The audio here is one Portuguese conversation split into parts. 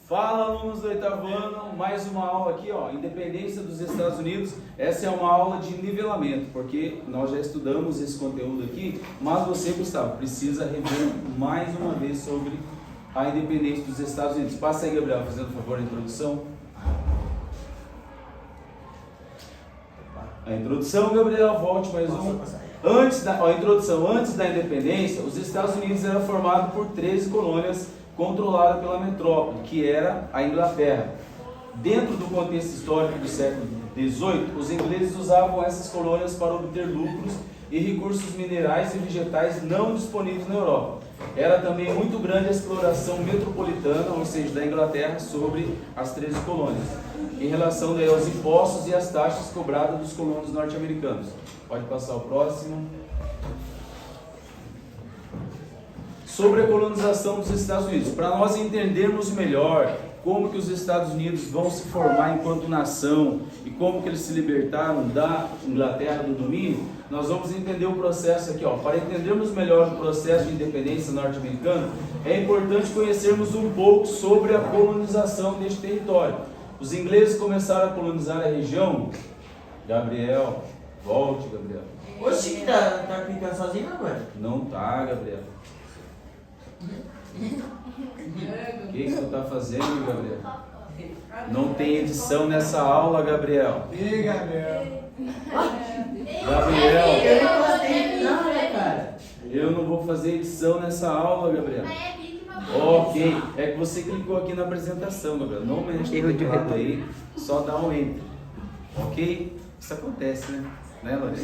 Fala, alunos do oitavo ano, mais uma aula aqui, ó, Independência dos Estados Unidos. Essa é uma aula de nivelamento, porque nós já estudamos esse conteúdo aqui, mas você, Gustavo, precisa rever mais uma vez sobre a independência dos Estados Unidos. Passa aí, Gabriel, fazendo favor a introdução. A introdução, Gabriel, volte mais um. Antes da independência, os Estados Unidos eram formados por 13 colônias controlada pela metrópole, que era a Inglaterra. Dentro do contexto histórico do século XVIII, os ingleses usavam essas colônias para obter lucros e recursos minerais e vegetais não disponíveis na Europa. Era também muito grande a exploração metropolitana, ou seja, da Inglaterra, sobre as 13 colônias, em relação daí aos impostos e as taxas cobradas dos colonos norte-americanos. Pode passar o próximo. Sobre a colonização dos Estados Unidos. Para nós entendermos melhor como que os Estados Unidos vão se formar enquanto nação e como que eles se libertaram da Inglaterra, do domínio, nós vamos entender o processo aqui, ó. Para entendermos melhor o processo de independência norte-americana, é importante conhecermos um pouco sobre a colonização deste território. Os ingleses começaram a colonizar a região. Gabriel, volte, Gabriel. Oxe, que tá clicando sozinho agora? Não tá, Gabriel. O que tu tá fazendo, Gabriel? Não tem edição nessa aula, Gabriel. E Gabriel? Gabriel, Eu não gostei nada, cara. eu não vou fazer edição nessa aula, Gabriel. Ok, é que você clicou aqui na apresentação, Gabriel. Não mexe no teclado aí, só dá um enter. Ok? Isso acontece, né, Lorena?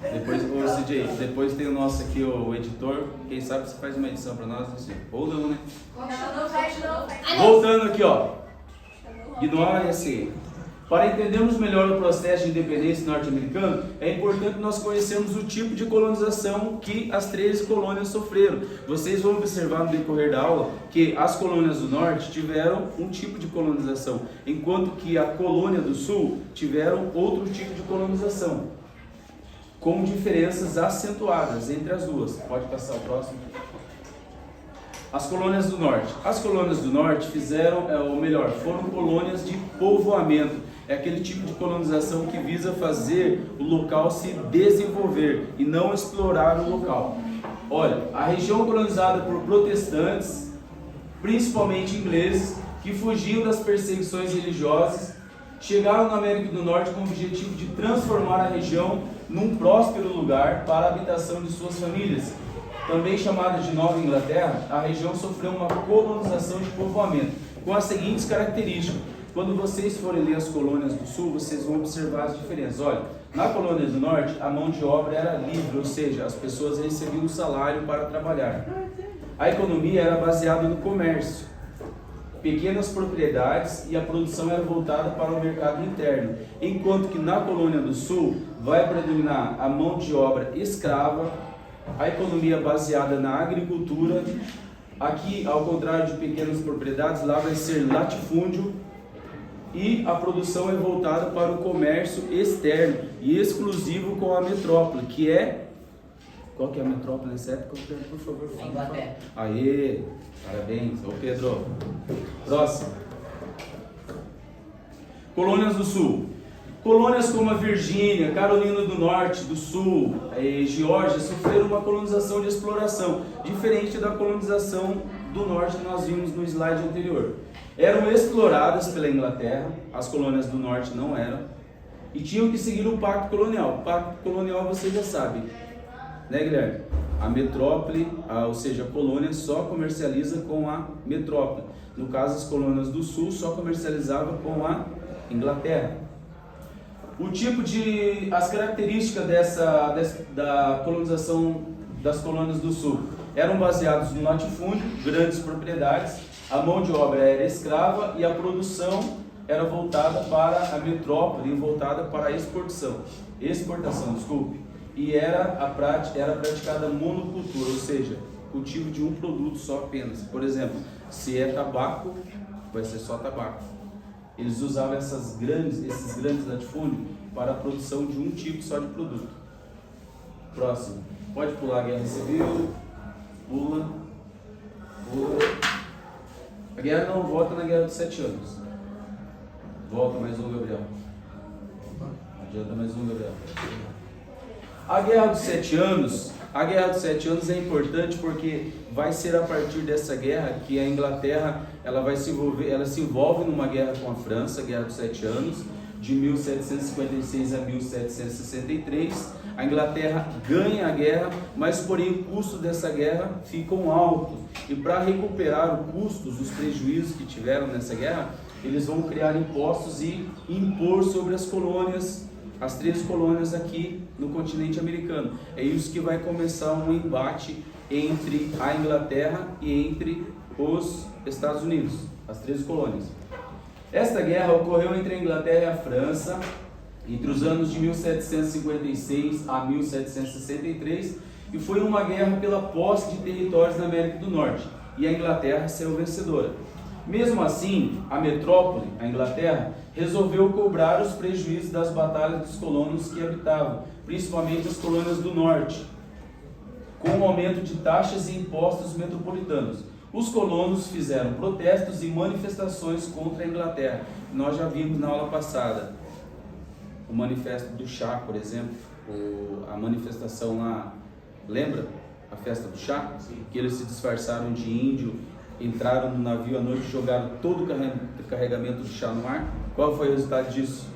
Depois, ô CJ, depois tem o nosso aqui, o editor. Quem sabe você faz uma edição pra nós, assim. Ou não, né? Não faz não. Voltando aqui, ó. Ignora esse aí. Para entendermos melhor o processo de independência norte-americano, é importante nós conhecermos o tipo de colonização que as 13 colônias sofreram. Vocês vão observar no decorrer da aula que as colônias do norte tiveram um tipo de colonização, enquanto que a colônia do sul tiveram outro tipo de colonização, com diferenças acentuadas entre as duas. Pode passar o próximo. As colônias do norte. As colônias do norte foram colônias de povoamento. É aquele tipo de colonização que visa fazer o local se desenvolver e não explorar o local. Olha, a região colonizada por protestantes, principalmente ingleses, que fugiam das perseguições religiosas, chegaram na América do Norte com o objetivo de transformar a região num próspero lugar para a habitação de suas famílias. Também chamada de Nova Inglaterra, a região sofreu uma colonização de povoamento, com as seguintes características. Quando vocês forem ler as colônias do sul, vocês vão observar as diferenças. Olha, na colônia do norte, a mão de obra era livre, ou seja, as pessoas recebiam um salário para trabalhar. A economia era baseada no comércio, pequenas propriedades, e a produção era voltada para o mercado interno. Enquanto que na colônia do sul vai predominar a mão de obra escrava, a economia baseada na agricultura. Aqui, ao contrário de pequenas propriedades, lá vai ser latifúndio, e a produção é voltada para o comércio externo e exclusivo com a metrópole, que é... Qual que é a metrópole nessa época? Por favor. Inglaterra. Aê, parabéns. Ô Pedro. Próximo. Colônias do Sul. Colônias como a Virgínia, Carolina do Norte, do Sul, Geórgia, sofreram uma colonização de exploração, diferente da colonização do Norte que nós vimos no slide anterior. Eram exploradas pela Inglaterra, as colônias do Norte não eram, e tinham que seguir o Pacto Colonial. O Pacto Colonial você já sabe, né, Guilherme? A metrópole, ou seja, a colônia só comercializa com a metrópole. No caso, as colônias do Sul só comercializavam com a Inglaterra. As características da colonização das colônias do Sul eram baseadas no latifúndio, grandes propriedades, a mão de obra era escrava e a produção era voltada para a metrópole, voltada para a exportação, e era praticada monocultura, ou seja, cultivo de um produto só apenas. Por exemplo, se é tabaco, vai ser só tabaco. Eles usavam esses grandes latifúndios para a produção de um tipo só de produto. Próximo. Pode pular a Guerra Civil. Pula. A guerra não volta na Guerra dos 7 Anos. Volta mais um, Gabriel. Adianta mais um, Gabriel. A Guerra dos 7 Anos, a Guerra dos 7 Anos é importante porque vai ser a partir dessa guerra que a Inglaterra ela se envolve numa guerra com a França, a Guerra dos 7 Anos, de 1756 a 1763. A Inglaterra ganha a guerra, mas porém o custo dessa guerra ficam altos. E para recuperar os custos, os prejuízos que tiveram nessa guerra, eles vão criar impostos e impor sobre as colônias, as 13 colônias aqui no continente americano. É isso que vai começar um embate entre a Inglaterra e entre os Estados Unidos, as 13 colônias. Esta guerra ocorreu entre a Inglaterra e a França entre os anos de 1756 a 1763 e foi uma guerra pela posse de territórios na América do Norte, e a Inglaterra saiu vencedora. Mesmo assim, a metrópole, a Inglaterra, resolveu cobrar os prejuízos das batalhas dos colonos que habitavam, principalmente as colônias do norte, com o aumento de taxas e impostos metropolitanos. Os colonos fizeram protestos e manifestações contra a Inglaterra. Nós já vimos na aula passada o manifesto do chá, por exemplo, a manifestação lá, lembra? A festa do chá? Que eles se disfarçaram de índio, entraram no navio à noite e jogaram todo o carregamento de chá no mar. Qual foi o resultado disso?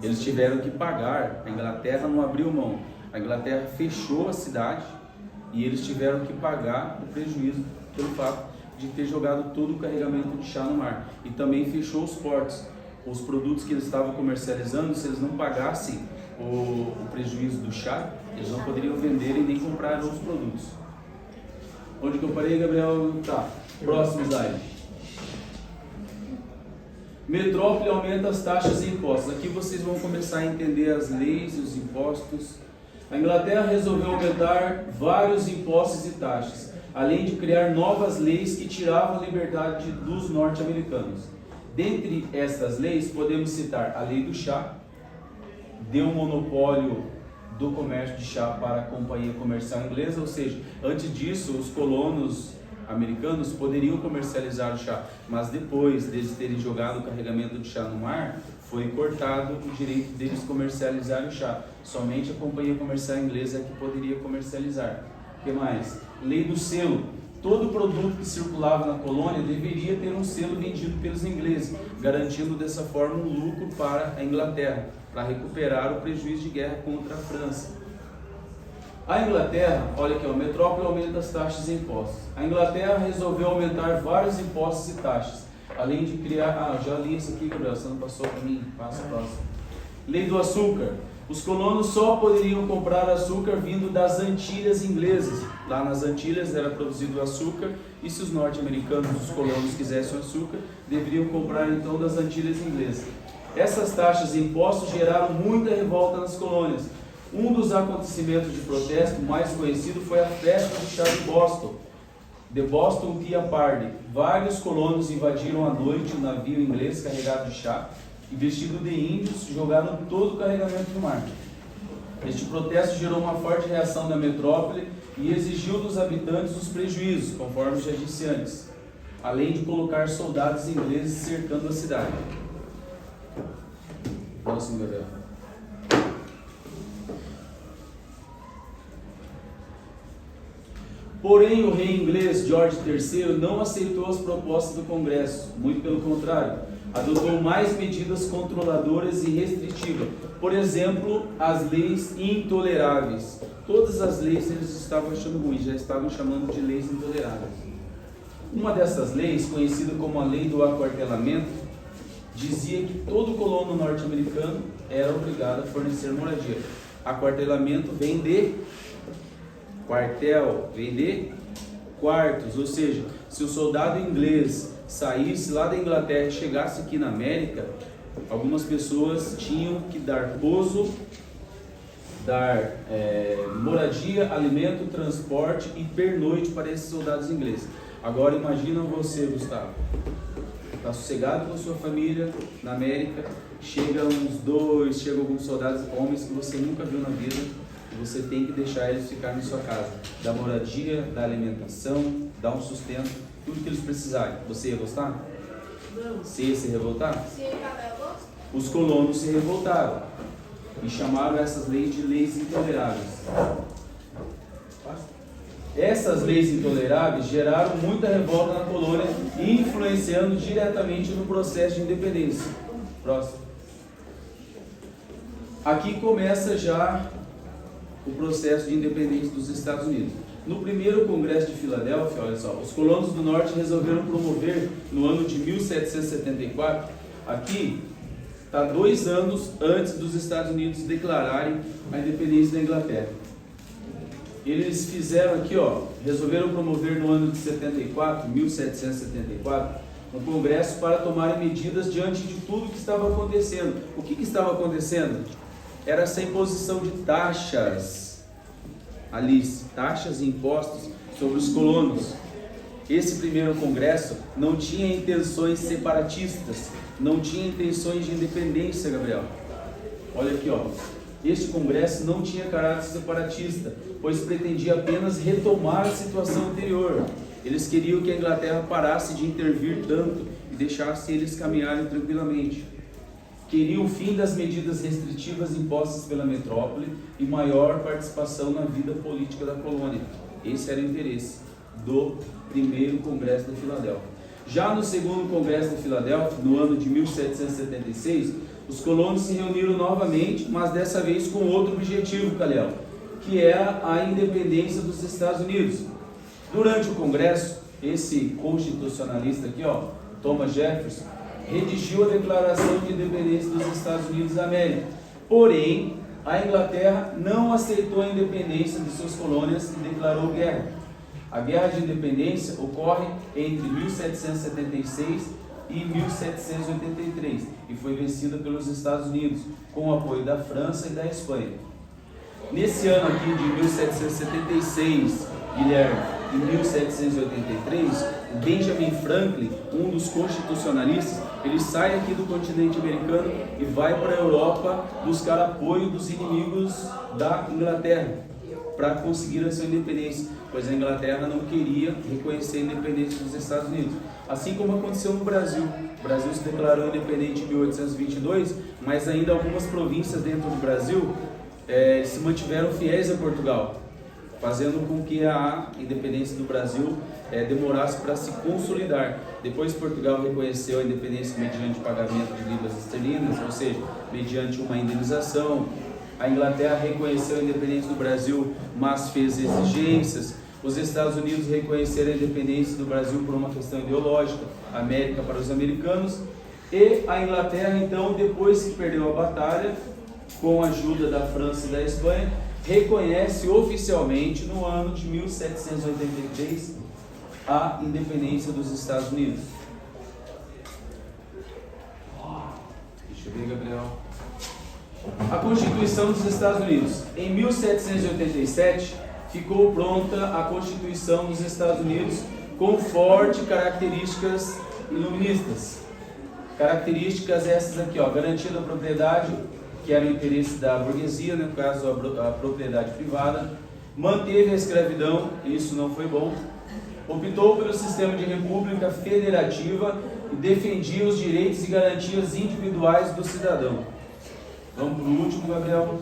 Eles tiveram que pagar. A Inglaterra não abriu mão. A Inglaterra fechou a cidade e eles tiveram que pagar o prejuízo pelo fato de ter jogado todo o carregamento de chá no mar. E também fechou os portos. Os produtos que eles estavam comercializando, se eles não pagassem o prejuízo do chá, eles não poderiam vender e nem comprar outros produtos. Onde que eu parei, Gabriel? Tá, próximo slide. Metrópole aumenta as taxas e impostos. Aqui vocês vão começar a entender as leis e os impostos. A Inglaterra resolveu aumentar vários impostos e taxas, além de criar novas leis que tiravam a liberdade dos norte-americanos. Dentre estas leis, podemos citar a lei do chá, deu monopólio do comércio de chá para a companhia comercial inglesa, ou seja, antes disso os colonos americanos poderiam comercializar o chá, mas depois deles terem jogado o carregamento de chá no mar, foi cortado o direito deles comercializar o chá. Somente a companhia comercial inglesa é que poderia comercializar. O que mais? Lei do selo. Todo produto que circulava na colônia deveria ter um selo vendido pelos ingleses, garantindo dessa forma um lucro para a Inglaterra, para recuperar o prejuízo de guerra contra a França. A Inglaterra, olha aqui, a metrópole aumenta as taxas e impostos. A Inglaterra resolveu aumentar vários impostos e taxas, além de criar... já li isso aqui, Gabriel, você não passou para mim? Passa a próxima. Lei do açúcar. Os colonos só poderiam comprar açúcar vindo das Antilhas inglesas. Lá nas Antilhas era produzido açúcar, e se os norte-americanos, os colonos, quisessem açúcar, deveriam comprar então das Antilhas inglesas. Essas taxas e impostos geraram muita revolta nas colônias. Um dos acontecimentos de protesto mais conhecido foi a festa do chá de Boston, The Boston Tea Party. Vários colonos invadiram à noite um navio inglês carregado de chá e, vestido de índios, jogaram todo o carregamento no mar. Este protesto gerou uma forte reação da metrópole e exigiu dos habitantes os prejuízos, conforme já disse antes, além de colocar soldados ingleses cercando a cidade. Próximo, Gabriel. Porém, o rei inglês George III não aceitou as propostas do Congresso, muito pelo contrário, adotou mais medidas controladoras e restritivas. Por exemplo, as leis intoleráveis. Todas as leis eles estavam achando ruins, já estavam chamando de leis intoleráveis. Uma dessas leis, conhecida como a lei do aquartelamento, dizia que todo colono norte-americano era obrigado a fornecer moradia. Aquartelamento vem de quartel, vem de quartos, ou seja, se o soldado inglês saísse lá da Inglaterra e chegasse aqui na América, algumas pessoas tinham que dar pouso, dar moradia, alimento, transporte e pernoite para esses soldados ingleses. Agora imagina você, Gustavo, está sossegado com a sua família na América, chega alguns soldados, homens que você nunca viu na vida, e você tem que deixar eles ficar na sua casa, dar moradia, dar alimentação, dar um sustento. tudo que eles precisarem. Você ia gostar? Você ia se revoltar? Os colonos se revoltaram e chamaram essas leis de leis intoleráveis. Essas leis intoleráveis geraram muita revolta na colônia, influenciando diretamente no processo de independência. Próximo. Aqui começa já o processo de independência dos Estados Unidos. No primeiro Congresso de Filadélfia, olha só, os colonos do Norte resolveram promover, no ano de 1774, aqui está 2 anos antes dos Estados Unidos declararem a independência da Inglaterra. Eles fizeram aqui, resolveram promover no ano de 1774, um congresso para tomarem medidas diante de tudo que estava acontecendo. O que estava acontecendo? Era essa imposição de taxas, taxas e impostos sobre os colonos. Esse primeiro congresso não tinha intenções separatistas, não tinha intenções de independência, Gabriel. Olha aqui, Este congresso não tinha caráter separatista, pois pretendia apenas retomar a situação anterior. Eles queriam que a Inglaterra parasse de intervir tanto e deixasse eles caminharem tranquilamente. Queriam o fim das medidas restritivas impostas pela metrópole e maior participação na vida política da colônia. Esse era o interesse do primeiro Congresso de Filadélfia. Já no segundo Congresso de Filadélfia, no ano de 1776, os colonos se reuniram novamente, mas dessa vez com outro objetivo, Calhau, que era a independência dos Estados Unidos. Durante o Congresso, esse constitucionalista aqui, Thomas Jefferson, redigiu a Declaração de Independência dos Estados Unidos da América. Porém, a Inglaterra não aceitou a independência de suas colônias e declarou guerra. A Guerra de Independência ocorre entre 1776 e 1783 e foi vencida pelos Estados Unidos, com o apoio da França e da Espanha. Nesse ano aqui de 1776, Guilherme, em 1783, Benjamin Franklin, um dos constitucionalistas, ele sai aqui do continente americano e vai para a Europa buscar apoio dos inimigos da Inglaterra para conseguir a sua independência, pois a Inglaterra não queria reconhecer a independência dos Estados Unidos. Assim como aconteceu no Brasil. O Brasil se declarou independente em 1822, mas ainda algumas províncias dentro do Brasil se mantiveram fiéis a Portugal, fazendo com que a independência do Brasil demorasse para se consolidar. Depois Portugal reconheceu a independência mediante pagamento de libras esterlinas, ou seja, mediante uma indenização. A Inglaterra reconheceu a independência do Brasil, mas fez exigências. Os Estados Unidos reconheceram a independência do Brasil por uma questão ideológica, América para os americanos. E a Inglaterra, então, depois que perdeu a batalha, com a ajuda da França e da Espanha, reconhece oficialmente, no ano de 1783, a independência dos Estados Unidos. Deixa eu ver, Gabriel. A Constituição dos Estados Unidos. Em 1787, ficou pronta a Constituição dos Estados Unidos com fortes características iluministas. Características essas aqui, garantia da propriedade, que era o interesse da burguesia, no caso a propriedade privada, manteve a escravidão, isso não foi bom, optou pelo sistema de república federativa e defendia os direitos e garantias individuais do cidadão. Vamos para o último, Gabriel.